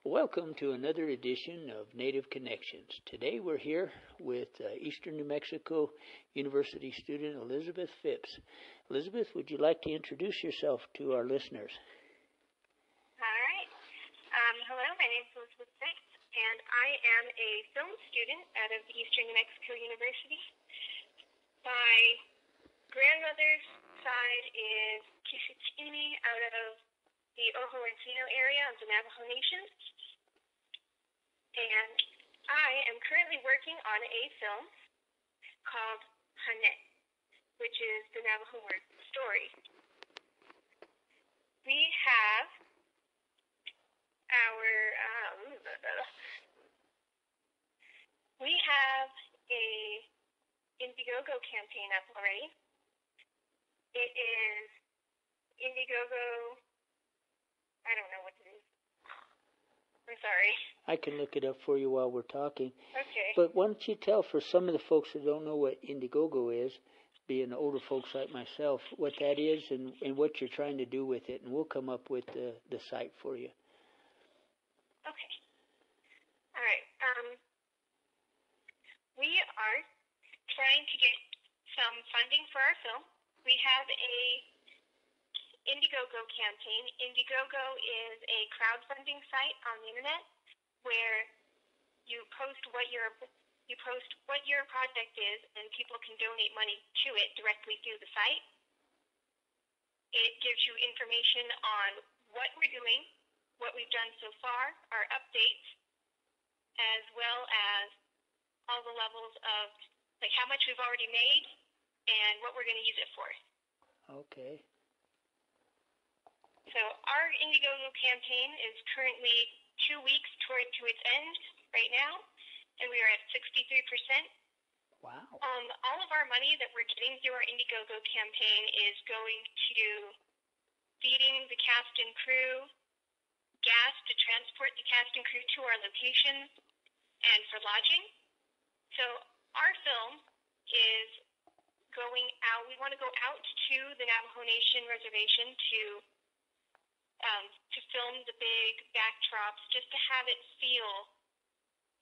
Welcome to another edition of Native Connections. Today we're here with Eastern New Mexico University student Elizabeth Phipps. Elizabeth, would you like to introduce yourself to our listeners? All right. Hello, my name is Elizabeth Phipps, and I am a film student out of Eastern New Mexico University. My grandmother's side is Kishitini out of the Ojo Encino area of the Navajo Nation. And I am currently working on a film called Hanet, which is the Navajo word story. We have a Indiegogo campaign up already. It is Indiegogo, I don't know what it is. I'm sorry. I can look it up for you while we're talking. Okay. But why don't you tell, for some of the folks that don't know what Indiegogo is, being older folks like myself, what that is and what you're trying to do with it, and we'll come up with the site for you. Okay. All right. We are trying to get some funding for our film. We have a Indiegogo campaign. Indiegogo is a crowdfunding site on the internet where you post what your project is, and people can donate money to it directly through the site. It gives you information on what we're doing, what we've done so far, our updates, as well as all the levels of like how much we've already made and what we're going to use it for. Okay. So our Indiegogo campaign is currently 2 weeks to its end right now, and we are at 63%. Wow. All of our money that we're getting through our Indiegogo campaign is going to feeding the cast and crew, gas to transport the cast and crew to our locations, and for lodging. So our film is going out. We want to go out to the Navajo Nation reservation to film the big backdrops, just to have it feel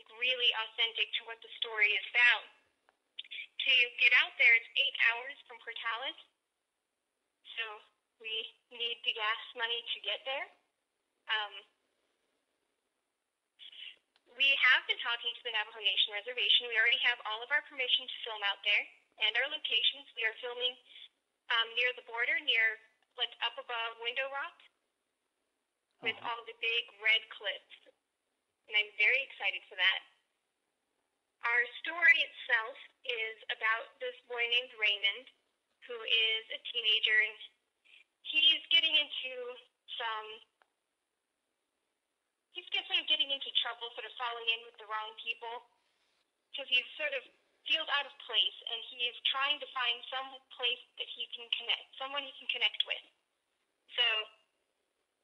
like really authentic to what the story is about. To get out there, it's 8 hours from Portales, so we need the gas money to get there. We have been talking to the Navajo Nation Reservation. We already have all of our permission to film out there and our locations. We are filming near the border, like up above Window Rock, with all the big red cliffs. And I'm very excited for that. Our story itself is about this boy named Raymond, who is a teenager, and he's getting into trouble, sort of falling in with the wrong people, because he sort of feels out of place, and he is trying to find some place that he can connect, someone he can connect with. So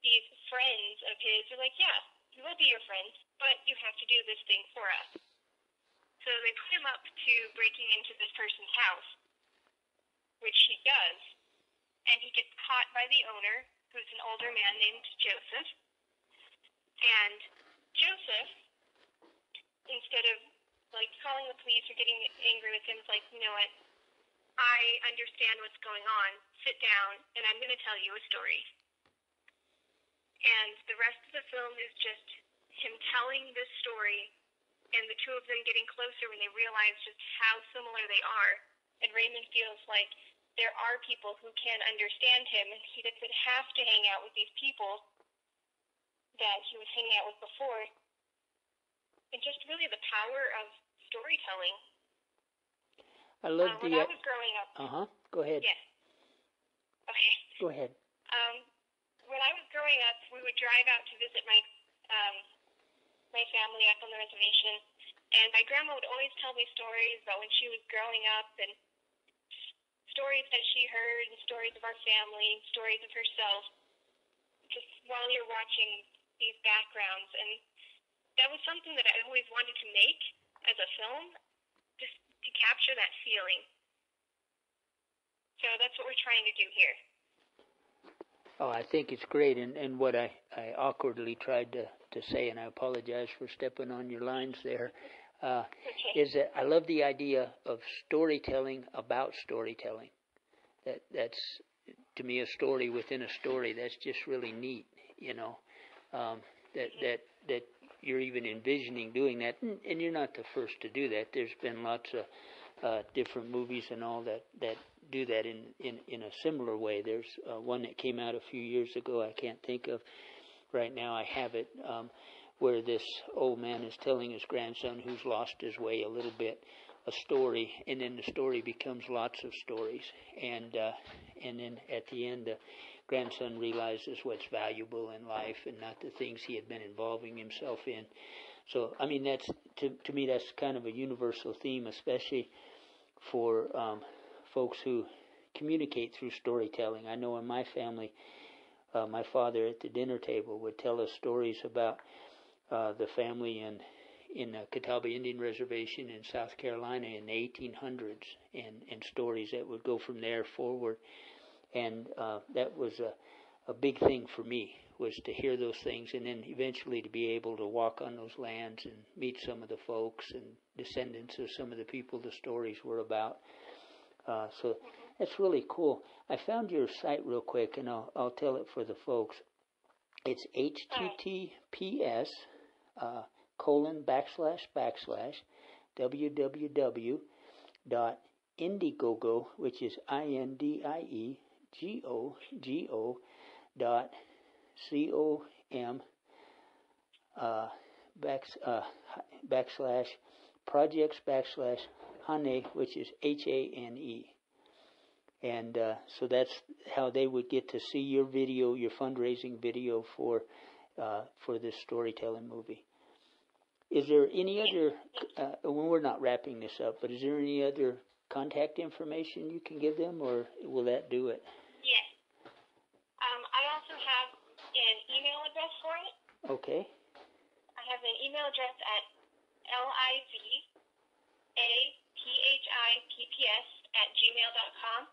these friends of his are like, yeah, we will be your friends, but you have to do this thing for us. So they put him up to breaking into this person's house, which he does, and he gets caught by the owner, who's an older man named Joseph. And Joseph, instead of calling the police or getting angry with him, is like, you know what, I understand what's going on. Sit down, and I'm going to tell you a story. And the rest of the film is just him telling this story, and the two of them getting closer when they realize just how similar they are. And Raymond feels like there are people who can understand him, and he doesn't have to hang out with these people that he was hanging out with before. And just really the power of storytelling. I love when I was growing up. Go ahead. Yeah. Okay. Go ahead. When I was growing up, we would drive out to visit my family up on the reservation, and my grandma would always tell me stories about when she was growing up, and stories that she heard, and stories of our family, and stories of herself, just while you're watching these backgrounds. And that was something that I always wanted to make as a film, just to capture that feeling. So that's what we're trying to do here. Oh, I think it's great, and what I awkwardly tried to say, and I apologize for stepping on your lines there, is that I love the idea of storytelling about storytelling. That's to me a story within a story. That's just really neat, you know. That you're even envisioning doing that, and you're not the first to do that. There's been lots of different movies and all that do that in a similar way. There's one that came out a few years ago. I can't think of right now. I have it where this old man is telling his grandson, who's lost his way a little bit, a story, and then the story becomes lots of stories, and then at the end the grandson realizes what's valuable in life and not the things he had been involving himself in. So I mean, that's to me that's kind of a universal theme, especially for folks who communicate through storytelling. I know in my family, my father at the dinner table would tell us stories about the family in the Catawba Indian Reservation in South Carolina in the 1800s, and stories that would go from there forward. And that was a big thing for me, was to hear those things, and then eventually to be able to walk on those lands and meet some of the folks and descendants of some of the people the stories were about. So that's really cool. I found your site real quick, and I'll tell it for the folks. It's https www.indiegogo, which is INDIEGOGO.com /projects/Hane, which is HANE. And so that's how they would get to see your video, your fundraising video for this storytelling movie. Is there any other, when we're not wrapping this up, but is there any other contact information you can give them, or will that do it? Yes. I also have an email address for it. Okay. I have an email address at livapipps@gmail.com.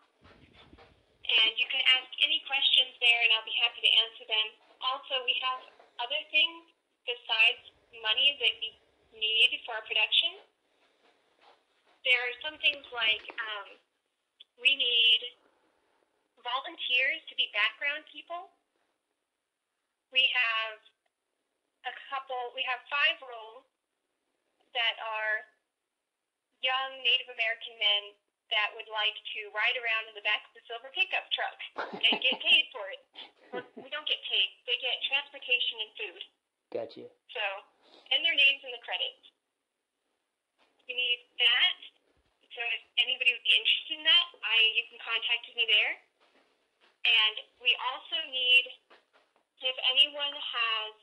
And you can ask any questions there, and I'll be happy to answer them. Also, we have other things besides money that you need for our production. There are some things like we need volunteers to be background people. We have 5 roles that are young Native American men that would like to ride around in the back of the silver pickup truck and get paid for it. Well, we don't get paid. They get transportation and food. Gotcha. So, and their names in the credits. We need that. So if anybody would be interested in that, you can contact me there. And we also need, if anyone has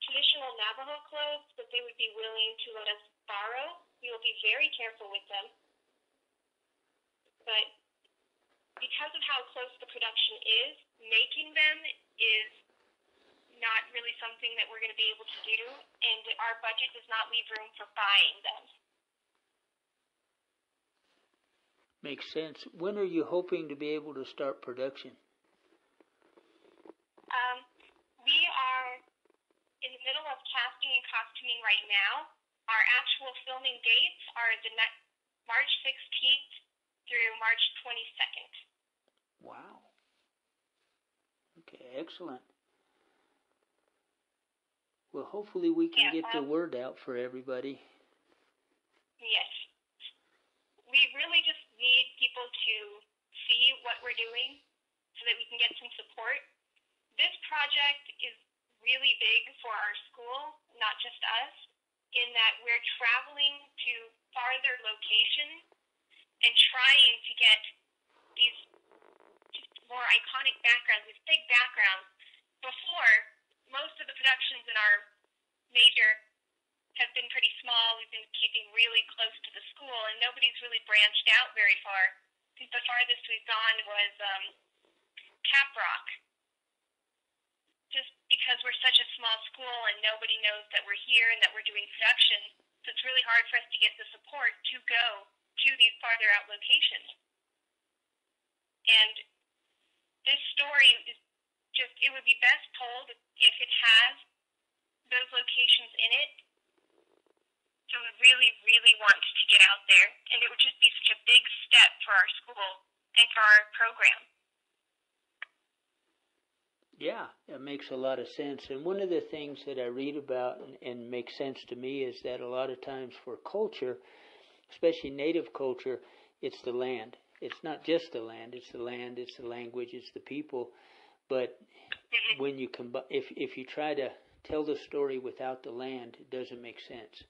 traditional Navajo clothes that they would be willing to let us borrow, we will be very careful with them. But because of how close the production is, making them is not really something that we're going to be able to do, and our budget does not leave room for buying them. Makes sense. When are you hoping to be able to start production? We are in the middle of casting and costuming right now. Our actual filming dates are March 16th through March 22nd. Wow. Okay, excellent. Well, hopefully we can get the word out for everybody. Yes. We really just need people to see what we're doing so that we can get some support. This project is really big for our school, not just us, in that we're traveling to farther locations and trying to get these just more iconic backgrounds, these big backgrounds. Before, most of the productions in our major have been pretty small. We've been keeping really close to the school, and nobody's really branched out very far. I think the farthest we've gone was Caprock, just because we're such a small school and nobody knows that we're here and that we're doing production. So it's really hard for us to get the support to go to these farther out locations. And this story is just, it would be best told if it has those locations in it. So we really, really want to get out there, and it would just be such a big step for our school and for our program. Yeah, it makes a lot of sense. And one of the things that I read about and makes sense to me is that a lot of times for culture, especially native culture, it's the land. It's not just the land, it's the land, it's the language, it's the people. But when you if you try to tell the story without the land, it doesn't make sense.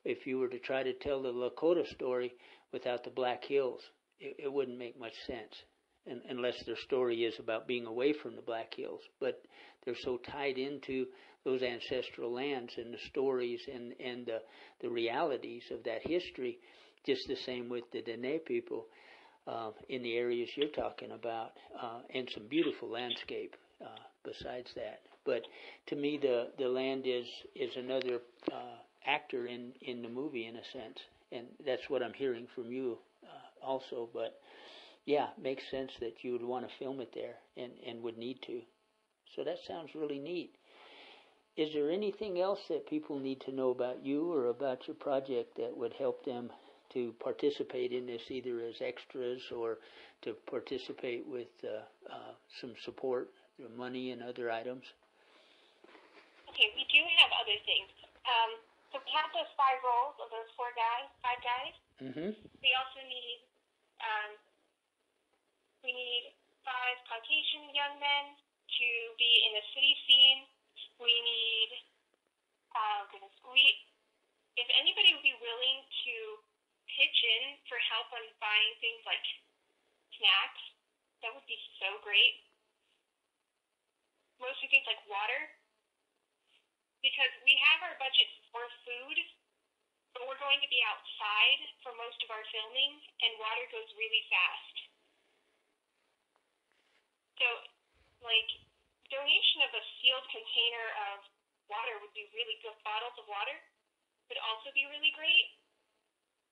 If you were to try to tell the Lakota story without the Black Hills, it wouldn't make much sense, unless their story is about being away from the Black Hills. But they're so tied into those ancestral lands and the stories and the realities of that history, just the same with the Dene people in the areas you're talking about, and some beautiful landscape besides that. But to me, the land is another actor in the movie, in a sense, and that's what I'm hearing from you also. But yeah, it makes sense that you would want to film it there and would need to. So that sounds really neat. Is there anything else that people need to know about you or about your project that would help them to participate in this, either as extras or to participate with some support, money and other items? Okay, we do have other things. So we have those 5 roles of those 5 guys. Mm-hmm. We also need, we need 5 Caucasian young men to be in the city scene. We need, if anybody would be willing to pitch in for help on buying things like snacks, that would be so great. Mostly things like water, because we have our budget for food, but we're going to be outside for most of our filming, and water goes really fast. So, donation of a sealed container of water would be really good. Bottles of water would also be really great.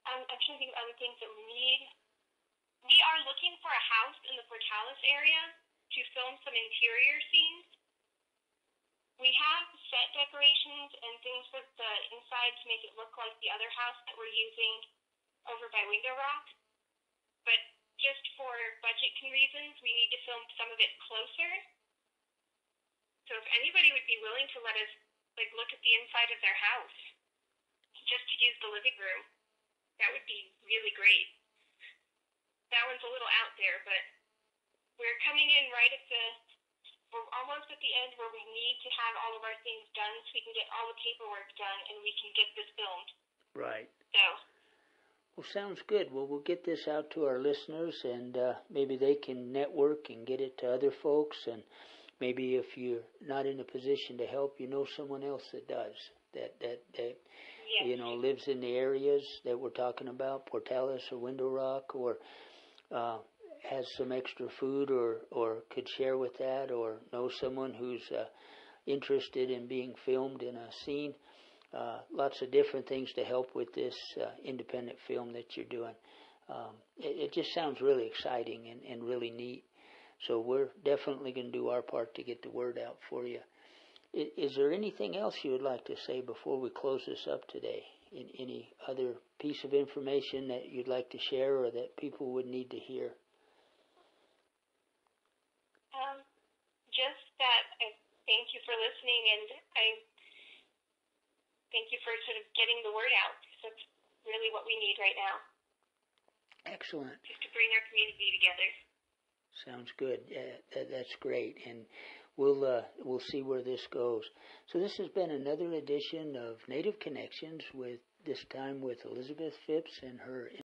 I'm trying to think of other things that we need. We are looking for a house in the Portales area to film some interior scenes. We have set decorations and things for the inside to make it look like the other house that we're using over by Window Rock. But just for budget reasons, we need to film some of it closer. So if anybody would be willing to let us look at the inside of their house, just to use the living room, that would be really great. That one's a little out there, but we're coming in we're almost at the end where we need to have all of our things done so we can get all the paperwork done and we can get this filmed. Right. So. Well, sounds good. Well, we'll get this out to our listeners, and maybe they can network and get it to other folks. And maybe if you're not in a position to help, you know someone else that does, that Yes. Lives in the areas that we're talking about, Portales or Window Rock, or has some extra food or could share with that, or know someone who's interested in being filmed in a scene. Lots of different things to help with this independent film that you're doing. It just sounds really exciting and really neat. So we're definitely going to do our part to get the word out for you. Is there anything else you would like to say before we close this up today? Any other piece of information that you'd like to share or that people would need to hear? Just that I thank you for listening, and I thank you for sort of getting the word out, because that's really what we need right now. Excellent. Just to bring our community together. Sounds good. That's great, and we'll see where this goes. So this has been another edition of Native Connections, with this time with Elizabeth Phipps and her